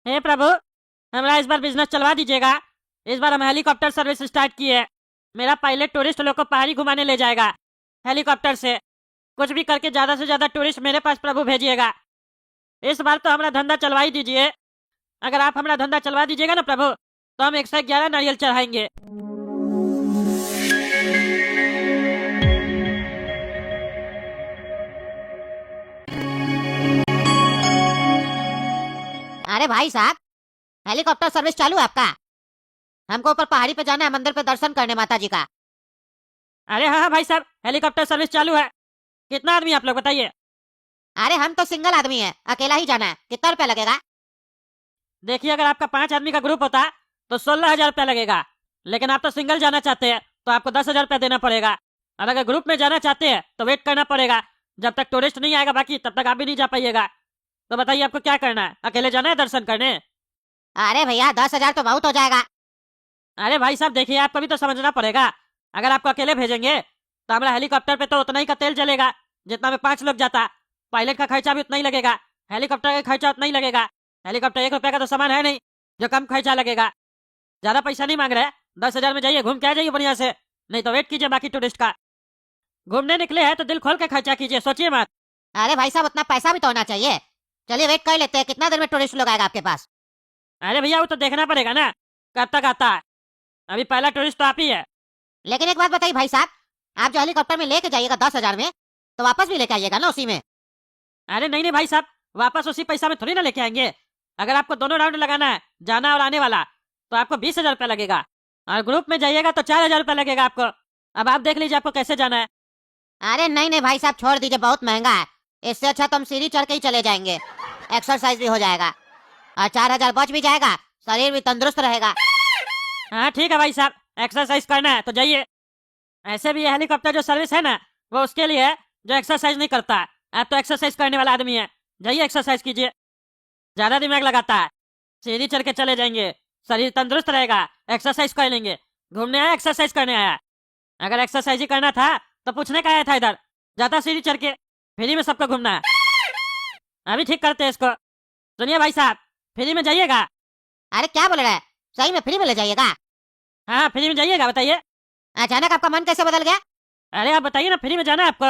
हे प्रभु, हमारा इस बार बिजनेस चलवा दीजिएगा। इस बार हम हेलीकॉप्टर सर्विस स्टार्ट किए हैं। मेरा पायलट टूरिस्ट लोग को पहाड़ी घुमाने ले जाएगा हेलीकॉप्टर से। कुछ भी करके ज्यादा से ज्यादा टूरिस्ट मेरे पास प्रभु भेजिएगा। इस बार तो हमारा धंधा चलवा ही दीजिए। अगर आप हमारा धंधा चलवा दीजिएगा ना प्रभु, तो हम 111 नारियल चढ़ाएंगे। अरे भाई साहब, हेलीकॉप्टर सर्विस चालू है आपका? हमको ऊपर पहाड़ी पे जाना है, मंदिर पे दर्शन करने माता जी का। अरे हाँ हाँ भाई साहब, हेलीकॉप्टर सर्विस चालू है। कितना आदमी आप लोग बताइए? अरे हम तो सिंगल आदमी है, अकेला ही जाना है। कितना रुपया लगेगा? देखिए, अगर आपका 5 आदमी का ग्रुप होता तो 16,000 रुपया लगेगा। लेकिन आप तो सिंगल जाना चाहते हैं तो आपको 10,000 रुपया देना पड़ेगा। और अगर ग्रुप में जाना चाहते हैं तो वेट करना पड़ेगा जब तक टूरिस्ट नहीं आएगा, बाकी तब तक आप भी नहीं जा पाइएगा। तो बताइए आपको क्या करना है? अकेले जाना है दर्शन करने? अरे भैया 10,000 तो बहुत हो जाएगा। अरे भाई साहब देखिए, आपको भी तो समझना पड़ेगा। अगर आपको अकेले भेजेंगे तो हमारा हेलीकॉप्टर पे तो उतना ही का तेल चलेगा जितना में 5 लोग जाता। पायलट का खर्चा भी उतना ही लगेगा, हेलीकॉप्टर का खर्चा उतना ही लगेगा। हेलीकॉप्टर 1 रुपया का तो सामान है नहीं जो कम खर्चा लगेगा। ज्यादा पैसा नहीं मांग रहे, 10,000 में जाइए, घूम के आ जाइए बढ़िया से। नहीं तो वेट कीजिए बाकी टूरिस्ट का। घूमने निकले हैं तो दिल खोल के खर्चा कीजिए, सोचिए मत। अरे भाई साहब, उतना पैसा भी तो होना चाहिए। चलिए वेट कर लेते हैं, कितना देर में टूरिस्ट लोग आएगा आपके पास? अरे भैया, वो तो देखना पड़ेगा ना कब तक आता है। अभी पहला टूरिस्ट तो आप ही है। लेकिन एक बात बताइए भाई साहब, आप जो हेलीकॉप्टर में लेके जाइएगा 10,000 में, तो वापस भी लेके आइएगा ना उसी में? अरे नहीं नहीं भाई साहब, वापस उसी पैसा में थोड़ी ना लेके आएंगे। अगर आपको दोनों राउंड लगाना है, जाना और आने वाला, तो आपको 20,000 रुपया लगेगा। और ग्रुप में जाइएगा तो 4,000 रुपया लगेगा आपको। अब आप देख लीजिए आपको कैसे जाना है। अरे नहीं नहीं भाई साहब, छोड़ दीजिए, बहुत महंगा है। इससे अच्छा तो हम सीढ़ी चढ़ के ही चले जाएंगे, एक्सरसाइज भी हो जाएगा और 4,000 बच भी जाएगा, शरीर भी तंदुरुस्त रहेगा। हाँ ठीक है भाई साहब, एक्सरसाइज करना है तो जाइए। ऐसे भी ये हेलीकॉप्टर जो सर्विस है ना, वो उसके लिए है जो एक्सरसाइज नहीं करता। आप तो एक्सरसाइज करने वाला आदमी है, जाइए एक्सरसाइज कीजिए। ज्यादा दिमाग लगाता है, सीढ़ी चढ़ के चले जाएंगे, शरीर तंदुरुस्त रहेगा, एक्सरसाइज कर लेंगे। घूमने आया, एक्सरसाइज करने आया? अगर एक्सरसाइज ही करना था तो पूछने का आया था इधर। जाता सीढ़ी चढ़ के, फ्री में सबको घूमना है। अभी ठीक करते हैं इसको। सुनिए भाई साहब, फ्री में जाइएगा। अरे क्या बोल रहा है? सही में फ्री में ले जाइएगा? हाँ फ्री में जाइएगा, बताइए। अचानक आपका मन कैसे बदल गया? अरे आप बताइए ना, फ्री में जाना है आपको?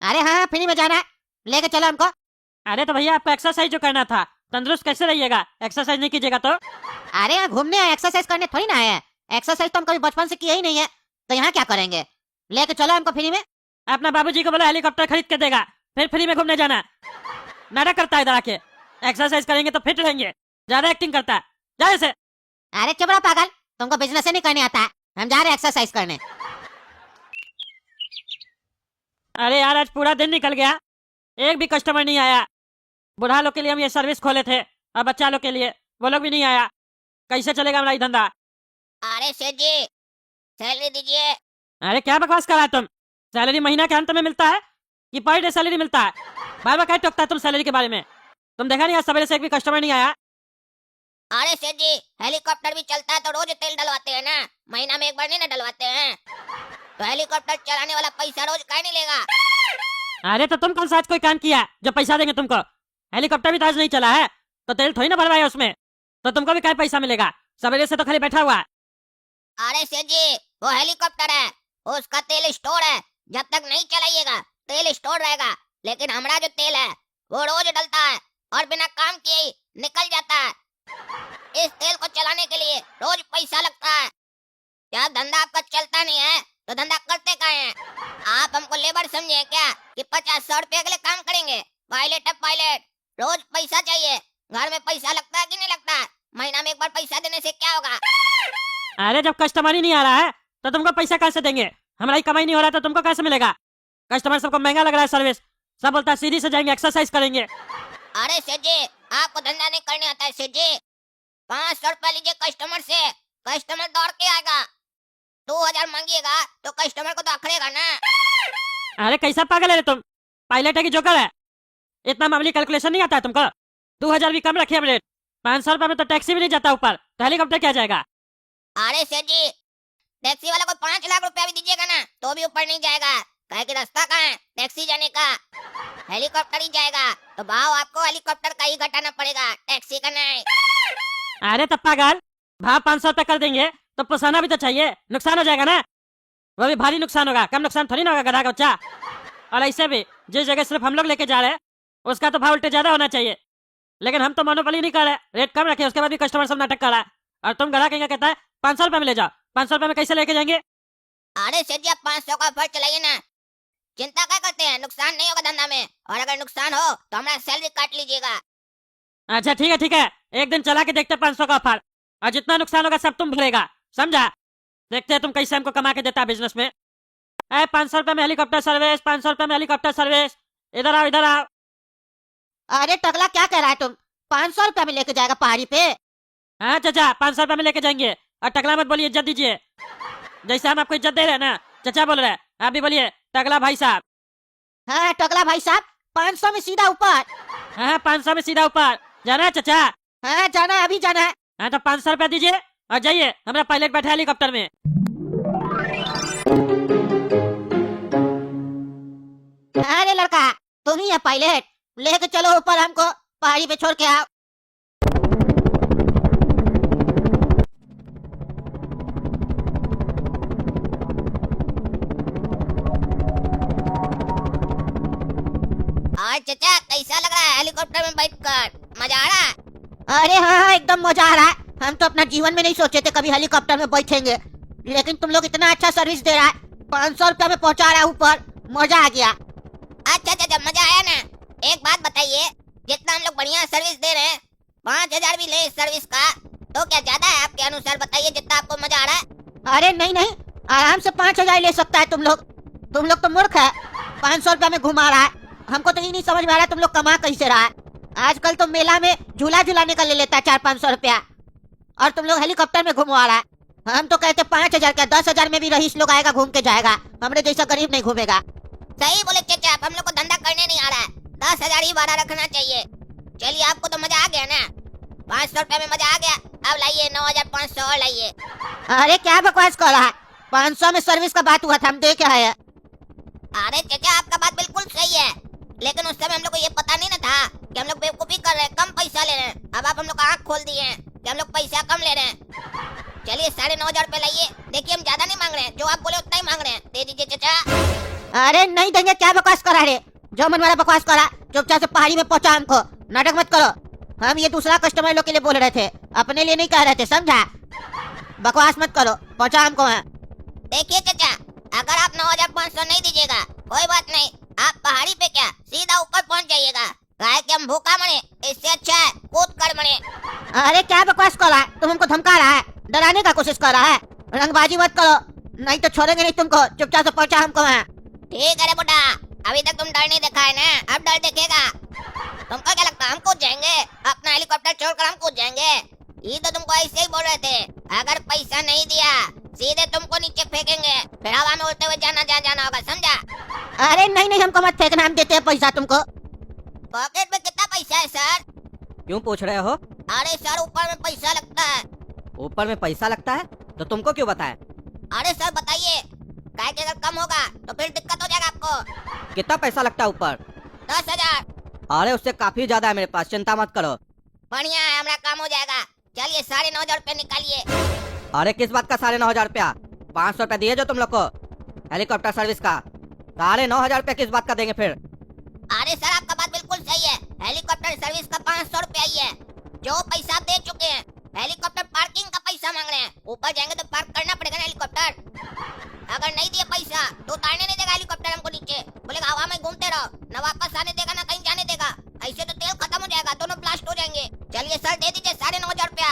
अरे हाँ हाँ, फ्री में जाना है, लेके चलो हमको। अरे तो भैया, आपको एक्सरसाइज जो करना था, तंदुरुस्त कैसे रहिएगा एक्सरसाइज नहीं कीजिएगा तो? अरे यहाँ घूमने आए, एक्सरसाइज करने थोड़ी ना आए हैं। एक्सरसाइज तो हम कभी बचपन से किया ही नहीं है, तो यहाँ क्या करेंगे? लेके चलो हमको फ्री में। अपना बाबूजी को बोला हेलीकॉप्टर खरीद के देगा, फिर फ्री में घूमने जाना। नाटक करता है इधर आके। एक्सरसाइज करेंगे तो फिट रहेंगे, ज्यादा एक्टिंग करता है। जा ऐसे। अरे चुप रहो पागल, तुमको बिजनेस ही नहीं करने आता है। हम जा रहे हैं एक्सरसाइज करने। अरे यार, आज पूरा दिन निकल गया, एक भी कस्टमर नहीं आया। बुढ़ा लोग के लिए हम ये सर्विस खोले थे, और बच्चा लोग के लिए, वो लोग भी नहीं आया। कैसे चलेगा हमारा ये धंधा? अरे सेठ जी, सैलरी दीजिए। अरे क्या बकवास कर रहा है तुम? सैलरी महीना के अंत में मिलता है कि पर डे सैलरी मिलता है? बार बार क्या टोकता है तुम सैलरी के बारे में? तुम देखा नहीं आज सवेरे से एक भी कस्टमर नहीं आया? अरे सेठ जी, हेलीकॉप्टर भी चलता है तो रोज तेल डलवाते हैं ना, महीना में एक बार नहीं ना डलवाते हैं? तो हेलीकॉप्टर चलाने वाला पैसा रोज काहे नहीं लेगा? अरे तो तुम कौन सा आज कोई काम किया जो पैसा देंगे तुमको? हेलीकॉप्टर भी तो आज नहीं चला है, तो तेल थोड़ी ना भरवाया उसमें, तो तुमको भी क्या पैसा मिलेगा? सवेरे से तो खाली बैठा हुआ है। अरे सेठ जी, वो हेलीकॉप्टर है, उसका तेल स्टोर है। जब तक नहीं चलाइएगा तेल स्टोर रहेगा। लेकिन हमारा जो तेल है वो रोज डलता है और बिना काम किए ही निकल जाता है। इस तेल को चलाने के लिए रोज पैसा लगता है। क्या धंधा आपका चलता नहीं है तो धंधा करते काहे हैं? आप हमको लेबर समझे क्या कि 50-100 रुपए के लिए काम करेंगे? पायलट है पायलट, रोज पैसा चाहिए। घर में पैसा लगता है कि नहीं लगता है? महीना में एक बार पैसा देने से क्या होगा? अरे जब कस्टमर ही नहीं आ रहा है तो तुमको पैसा कैसे देंगे? हमारा ही कमाई नहीं हो रहा तो तुमको कैसे मिलेगा? कस्टमर सबको महंगा लग रहा है सर्विस, सब बोलता है सीढ़ी से जाएंगे, एक्सरसाइज करेंगे। अरे सेठ जी, आपको धंधा नहीं करने आता है सेठ जी? 500 रुपया लीजिए कस्टमर से, कस्टमर दौड़ के आएगा। 2,000 मांगिएगा तो कस्टमर को तो अखड़ेगा ना। अरे कैसा पागल है रे तुम? पायलट है कि जोकर है? इतना मामूली कैलकुलेशन नहीं आता है तुमको? 2,000 भी कम रखे हम रेट। 500 रुपये में तो टैक्सी भी नहीं जाता ऊपर, तो हेलीकॉप्टर क्या जाएगा? अरे सेठ जी, टैक्सी वाला को 5 लाख रुपया भी दीजिएगा ना तो भी ऊपर नहीं जाएगा। कहे कि रास्ता कहाँ है टैक्सी जाने का? हेलीकॉप्टर ही जाएगा। तो भाव आपको हेलीकॉप्टर का ही घटाना पड़ेगा, टैक्सी का नहीं। अरे तब पागल, भाव 500 रुपये कर देंगे तो पोसाना भी तो चाहिए, नुकसान हो जाएगा ना। वो भी भारी नुकसान होगा, कम नुकसान थोड़ी ना होगा गधा का बच्चा। और ऐसे भी जिस जगह सिर्फ हम लोग लेके जा रहे हैं उसका तो भाव उल्टे ज्यादा होना चाहिए, लेकिन हम तो मोनोपोली नहीं कर रहे, रेट कम रखे, उसके बाद भी कस्टमर सब नाटक कर रहा है। और तुम गधा कहेंगे कहता है 500 रुपये में ले जाओ, 500 रुपये में कैसे लेके जाएंगे? अरे सेठ जी, आप 500 का ऑफर चलाइए ना, चिंता क्या करते हैं, नुकसान नहीं होगा धंधा में, और अगर नुकसान हो तो हमारा सैलरी काट लीजिएगा। अच्छा ठीक है, एक दिन चला के देखते 500 का ऑफर, और जितना नुकसान होगा सब तुम भरेगा, समझा? देखते हैं तुम कैसे हमको कमा के देता है बिजनेस में। 500 रुपये में हेलीकॉप्टर सर्विस, 500 रुपये में हेलीकॉप्टर सर्विस, इधर आओ इधर आओ। अरे टकला क्या कह रहा है तुम? 500 रुपए में लेके जाएगा पहाड़ी पे? हाँ चाचा, 500 रुपये में लेके जाएंगे। और टकला मत बोलिए, इज्जत दीजिए, जैसे हम आपको इज्जत दे रहे हैं ना, चाचा बोल रहे हैं, आप भी बोलिए टकला भाई साहब। हाँ टकला भाई साहब, 500 में सीधा ऊपर। हाँ 500 में सीधा ऊपर जाना है चाचा। हाँ जाना है, अभी जाना है। हाँ तो 500 रुपया दीजिए और जाइए, हमारा पायलट बैठा है हेलीकॉप्टर में। अरे लड़का, तुम ही है पायलट, लेके चलो ऊपर, हमको पहाड़ी पे छोड़ के आओ। और चाचा कैसा लग रहा है हेलीकॉप्टर में बैठकर, मजा आ रहा है? अरे हाँ एकदम मजा आ रहा है। हम तो अपना जीवन में नहीं सोचे थे कभी हेलीकॉप्टर में बैठेंगे, लेकिन तुम लोग इतना अच्छा सर्विस दे रहा है, 500 रुपए में पहुंचा रहा है ऊपर, मजा आ गया। अच्छा चाचा, मजा आया ना? एक बात बताइए, जितना हम लोग बढ़िया सर्विस दे रहे हैं, 5000 भी ले इस सर्विस का, तो क्या ज्यादा है आपके अनुसार? बताइए जितना आपको मजा आ रहा है। अरे नहीं नहीं, आराम से 5000 ले सकता है तुम लोग तो मूर्ख है। 500 रुपए में घुमा रहा है, हमको तो ये नहीं समझ में आ रहा है तुम लोग कमा कैसे रहा है। आजकल तो मेला में झूला झूलाने का ले लेता है 400-500 रुपया, और तुम लोग हेलीकॉप्टर में घुमवा रहा है। हम तो कहते 5000 का, 10,000 में भी रईस लोग आएगा घूम के जाएगा, हमरे जैसा गरीब नहीं घूमेगा। सही बोले चाचा, आप हम लोग को धंधा करने नहीं आ रहा है, 10,000 ही भाड़ा रखना चाहिए। चलिए आपको तो मजा आ गया ना, 500 रुपए में मजा आ गया, अब लाइए 9500 और लाइए। अरे क्या बकवास कर रहा है, 500 में सर्विस का बात हुआ था, हम देख आए। अरे चाचा आपका बात बिल्कुल सही है, लेकिन उस समय हम लोग को ये पता नहीं ना था कि हम लोग बेवकूफी कर रहे हैं, कम पैसा ले रहे हैं। अब आप हम लोग आँख खोल दिए हैं कि हम लोग पैसा कम ले रहे हैं। चलिए 9500 रुपए लाइए, देखिए हम ज्यादा नहीं मांग रहे हैं, जो आप बोले उतना ही मांग रहे हैं, दे दीजिए चाचा। अरे नहीं देंगे, क्या बकवास करा रे, जो मन वाला बकवास करा, चुपचाप से पहाड़ी में पहुंचा हमको, नाटक मत करो। हम ये दूसरा कस्टमर लोग के लिए बोल रहे थे, अपने लिए नहीं कह रहे थे, समझा? बकवास मत करो, पहुंचा हमको वहाँ। देखिए चाचा, अगर आप 9500 नहीं दीजिएगा कोई बात नहीं, आप पहाड़ी पे क्या सीधा ऊपर पहुंच जाइएगा, काहे कि हम भूखा मरे, इससे अच्छा है कूद कर मरे। अरे क्या बकवास कर रहा है, तुम हमको धमका रहा है, डराने का कोशिश कर रहा है। रंगबाजी मत करो, नहीं तो छोड़ेंगे नहीं तुमको, चुपचाप से पहुंचा हमको वहाँ। ठीक है रे बुड्ढा, अभी तक तुम डर नहीं दिखा है ना, अब डर दिखेगा। तुमको क्या लगता है हम कूद जाएंगे? अपना हेलीकॉप्टर छोड़कर हम कूद जाएंगे? ये तो तुमको ऐसे ही बोल रहे थे, अगर पैसा नहीं दिया सीधे तुमको नीचे फेंकेंगे, फिर हवा में उड़ते हुए जाना होगा, समझा? अरे नहीं नहीं, हमको मत फेंकना, हम देते हैं पैसा तुमको। पॉकेट में कितना पैसा है सर? क्यों पूछ रहे हो? अरे सर ऊपर में पैसा लगता है। ऊपर में पैसा लगता है तो तुमको क्यों बताए? अरे सर बताइए, काहे कि अगर कम होगा तो फिर दिक्कत हो जाएगा आपको। कितना पैसा लगता है ऊपर? 10,000। अरे उससे काफी ज्यादा है मेरे पास, चिंता मत करो। बढ़िया है, हमारा काम हो जाएगा। चलिए 9,500 रुपए निकालिए। अरे किस बात का 9,500 रुपया? 500 रुपया दिए जो तुम लोग को हेलीकॉप्टर सर्विस का, 9,500 रुपया किस बात का देंगे फिर? अरे सर आपका बात बिल्कुल सही है, हेलीकॉप्टर सर्विस का 500 रुपया ही है, जो पैसा आप दे चुके हैं। हेलीकॉप्टर पार्किंग का पैसा मांग रहे हैं, ऊपर जाएंगे तो पार्क करना पड़ेगा ना हेलीकॉप्टर। अगर नहीं दिए पैसा तो उतारने नहीं देगा हेलीकॉप्टर हमको नीचे, बोलेगा हवा में घूमते रहो, न वापस आने देगा ना कहीं जाने देगा, ऐसे तो तेल खत्म हो जाएगा, दोनों ब्लास्ट हो जाएंगे। चलिए सर दे दीजिए 9,500 रुपया।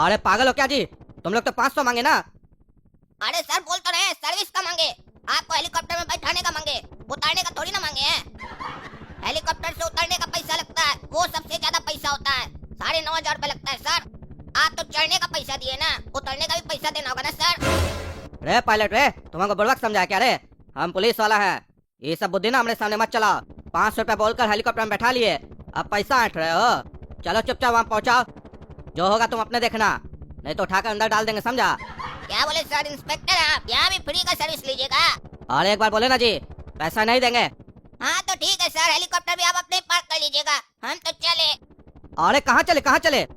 अरे पागल हो क्या जी, तुम लोग तो 500 मांगे ना। अरे सर बोल तो रहे सर्विस का मांगे, आपको हेलीकॉप्टर में बैठाने का मांगे, उतारने का थोड़ी ना मांगे हैं। हेलीकॉप्टर से उतरने का पैसा लगता है, वो सबसे ज्यादा पैसा होता है, 9,500 रुपए लगता है सर। आप तो चढ़ने का पैसा दिए ना, उतरने का भी पैसा देना होगा ना सर। रे पायलट रे, तुमको बुड़बक समझाया क्या रे? हम पुलिस वाला है, ये सब बुद्धि ना हमारे सामने मत चलाओ। 500 रुपया बोलकर हेलीकॉप्टर में बैठा लिए, अब पैसा ऐंठ रहे हो। चलो चुपचाप वहाँ पहुँचाओ, जो होगा तुम अपने देखना, नहीं तो उठाकर अंदर डाल देंगे, समझा? क्या बोले सर इंस्पेक्टर, आप यहाँ भी फ्री का सर्विस लीजिएगा? अरे एक बार बोले ना जी, पैसा नहीं देंगे। हाँ तो ठीक है सर, हेलीकॉप्टर भी आप अपने पार्क कर लीजिएगा, हम तो चले। अरे कहाँ चले कहाँ चले?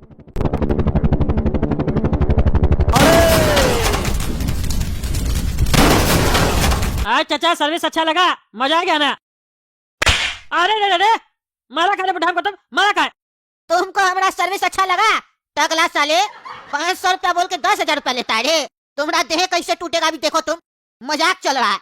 आज चाचा सर्विस अच्छा लगा, मजा आ गया ना? अरे रे रे रे, मारा खाने बुढ़ा को तुम, मारा खाए। तुमको हमारा सर्विस अच्छा लगा? टकला साले 500 रुपया बोल के 10,000 रुपया लेता है रे। तुम्हारा देह कैसे टूटेगा भी देखो तुम। मजाक चल रहा है।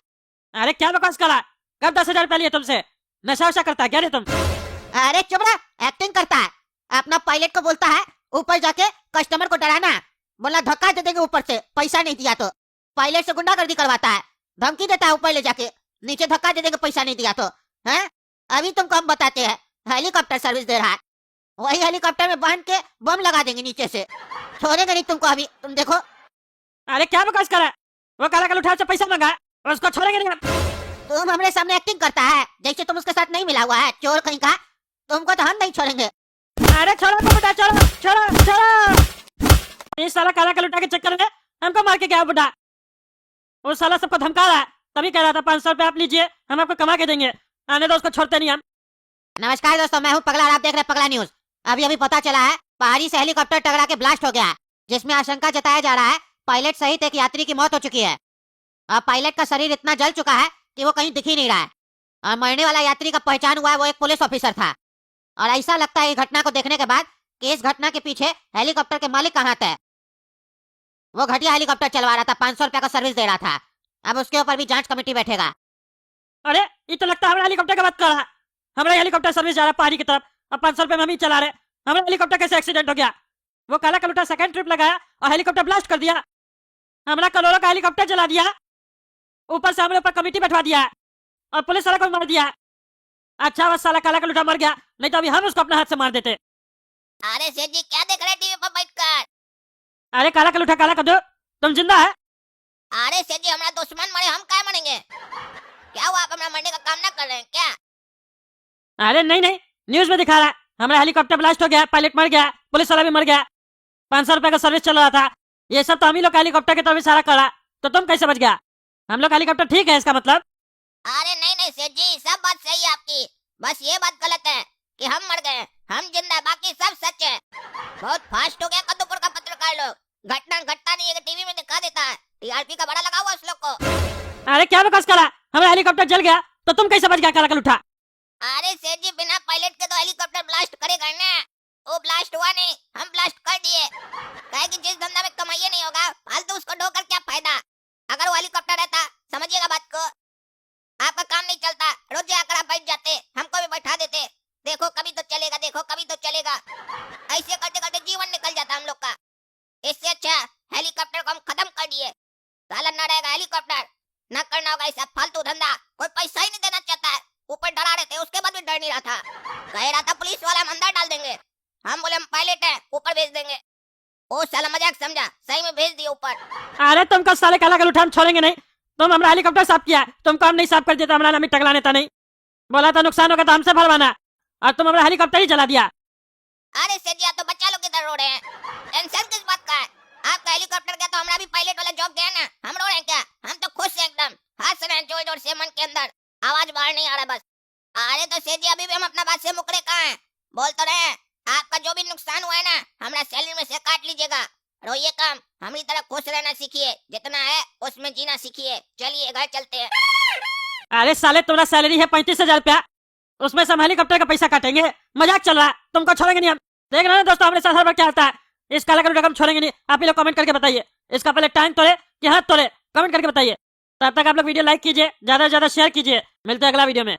अरे क्या बकवास करा? कब 10,000 रुपया लिए तुमसे? नशा वशा करता है क्या रे तुम? अरे चुप रहा, एक्टिंग करता है। अपना पायलट को बोलता है ऊपर जाके कस्टमर को डराना, बोला धक्का दे देंगे ऊपर से, पैसा नहीं दिया तो। पायलट से गुंडागर्दी करवाता है, धमकी देता है ऊपर ले जाके, नीचे धक्का दे देंगे पैसा नहीं दिया तो। हैं? अभी तुमको हम बताते हैं, हेलीकॉप्टर सर्विस दे रहा है। वही हेलीकॉप्टर में बांध के बम लगा देंगे नीचे से, छोड़ेंगे नहीं तुमको। अभी तुम देखो। अरे क्या बकवास करा? वो काला कल उठा से पैसा मांगा और उसको छोड़ेंगे नहीं हम। तुम हमारे सामने एक्टिंग करता है जैसे तुम उसके साथ नहीं मिला हुआ है, चोर कहीं का। तुमको तो हम नहीं छोड़ेंगे। अरे छोड़ो तो बेटा, छोड़ो छोड़ो छोड़ो। इस साला काला कल उठा के चक्कर में हमको मार के गया बुढ़ा। वो साला सबको धमका रहा है, तभी कह रहा था 500 रुपया आप लीजिए, हम आपको कमा के देंगे। आने दो, उसको छोड़ते नहीं हम। नमस्कार दोस्तों, मैं हूं पगला और आप देख रहे हैं पगला न्यूज। अभी अभी पता चला है पहाड़ी से हेलीकॉप्टर टकरा के ब्लास्ट हो गया है, जिसमें आशंका जताया जा रहा है पायलट सहित एक यात्री की मौत हो चुकी है। अब पायलट का शरीर इतना जल चुका है कि वो कहीं दिख ही नहीं रहा है। और मरने वाला यात्री का पहचान हुआ है, वो एक पुलिस ऑफिसर था। और ऐसा लगता है इस घटना को देखने के बाद कि इस घटना के पीछे हेलीकॉप्टर के मालिक का हाथ है। वो घटिया हेलीकॉप्टर चलवा रहा था, 500 रुपया का सर्विस दे रहा था। अब उसके ऊपर भी जांच कमेटी बैठेगा। अरे ये तो लगता है हमारा हेलीकॉप्टर का बात कर रहा है। हमारा हेलीकॉप्टर सर्विस जा रहा है पहाड़ी की तरफ, अब 500 रुपये में हम ही चला रहे। हमारा हेलीकॉप्टर कैसे एक्सीडेंट हो गया? वो काला कलूटा सेकंड ट्रिप लगाया और हेलीकॉप्टर ब्लास्ट कर दिया। हमारा करोड़ों का हेलीकॉप्टर जला दिया, ऊपर से हमारे ऊपर कमेटी बैठवा दिया और पुलिस वाला को मार दिया। अच्छा वो साला काला कलूटा मर गया, नहीं तो अभी हम उसको अपने हाथ से मार देते। अरे सेठ जी क्या देख रहे टीवी पर बैठकर? अरे काला कलूटा काला कद्दू, तुम जिंदा है? अरे सेठ जी हमारा दुश्मन मरे, हम क्या मरेंगे? क्या हुआ, आप हमारा मरने का काम ना कर रहे हैं क्या? अरे नहीं नहीं, न्यूज में दिखा रहा है हमारा हेलीकॉप्टर ब्लास्ट हो गया, पायलट मर गया, पुलिस वाला भी मर गया, 500 रुपए का सर्विस चल रहा था। ये सब तो हम ही लोग हेलीकॉप्टर के तरफ इशारा करा, तो तुम कैसे बच गया? हम लोग हेलीकॉप्टर ठीक है इसका मतलब? अरे नहीं नहीं सेठ जी, सब बात सही है आपकी, बस ये बात गलत है कि हम मर गए, हम जिंदा है, बाकी सब सच है। बहुत फास्ट हो गया कद्दूपुर का पत्रकार लोग, घटना घटता नहीं है, टीवी में दिखा देता है, टीआरपी का बड़ा लगा हुआ उस लोग को। अरे क्या बकवास करा? हमारा हेलीकॉप्टर जल गया तो तुम कैसे बच गया काला कलूटा? अरे सेठ जी बिना पायलट के तो हेलीकॉप्टर ब्लास्ट करेगा ना, वो ब्लास्ट हुआ नहीं, हम ब्लास्ट कर दिए। कहे कि जिस धंधा में कमाई नहीं होगा फालतू उसको ढोकर क्या फायदा। अगर वो हेलीकॉप्टर रहता, समझिएगा बात को, आपका काम नहीं चलता, रोज आकर आप बैठ जाते, हमको भी बैठा देते, देखो कभी तो चलेगा, देखो कभी तो चलेगा, ऐसे करते करते जीवन निकल जाता हम लोग का। इससे अच्छा हेलीकॉप्टर को हम खत्म कर दिए, साला न रहेगा हेलीकॉप्टर, न करना होगा ऐसा फालतू धंधा, कोई पैसा ही नहीं देना चाहता है, ऊपर डरा रहे थे, उसके बाद भी डर नहीं रहा था, कह रहा था पुलिस वाला हम अंदर डाल देंगे, हम बोले हम पायलट है ऊपर भेज देंगे, ओ साला मजाक समझा, सही में भेज दिया ऊपर। अरे तुमको साले काला कलूटा हम छोड़ेंगे नहीं, तुम हमारा हेलीकॉप्टर साफ किया, तुमको हम नहीं साफ कर देता, हमारा नाम ही टकला नेता नहीं, बोला था नुकसान होगा तो हमसे भरवाना, और तुम हमारा हेलीकॉप्टर ही जला दिया। अरे सेठ जी आप तो बच्चा लोग किधर रो रहे हैं, टेंशन किस बात का है? आपका हेलीकॉप्टर गया तो हमारा भी पायलट वाला जॉब गया ना, हम रो रहे हैं क्या? हम तो खुश हैं एकदम, हंस रहे हैं जोर जोर से, मन के अंदर आवाज बाहर नहीं आ रहा बस। अरे तो सेठ जी अभी भी हम अपना बात से मुकरे कहाँ हैं? बोल तो रहे हैं, आपका जो भी नुकसान हुआ है ना हमारा सैलरी में से काट लीजिएगा, रोइए कम, हमारी तरह खुश रहना सीखिए, जितना है उसमें जीना सीखिए, चलिए घर चलते हैं। अरे साले तुम्हारा सैलरी है 35,000 रुपया, उसमें से हम हेलीकॉप्टर का पैसा काटेंगे? मजाक चल रहा है, तुमको छोड़ेंगे नहीं हम। देख रहे हैं दोस्तों हमारे साथ हर बार क्या होता है, इस काला कलूटा को हम छोड़ेंगे नहीं। आप ही लोग कमेंट करके बताइए इसका पहले टांग तोड़े कि हाथ तोड़े, कमेंट करके बताइए। तब तक आप लोग वीडियो लाइक कीजिए, ज्यादा से ज्यादा शेयर कीजिए। मिलते हैं अगला वीडियो में।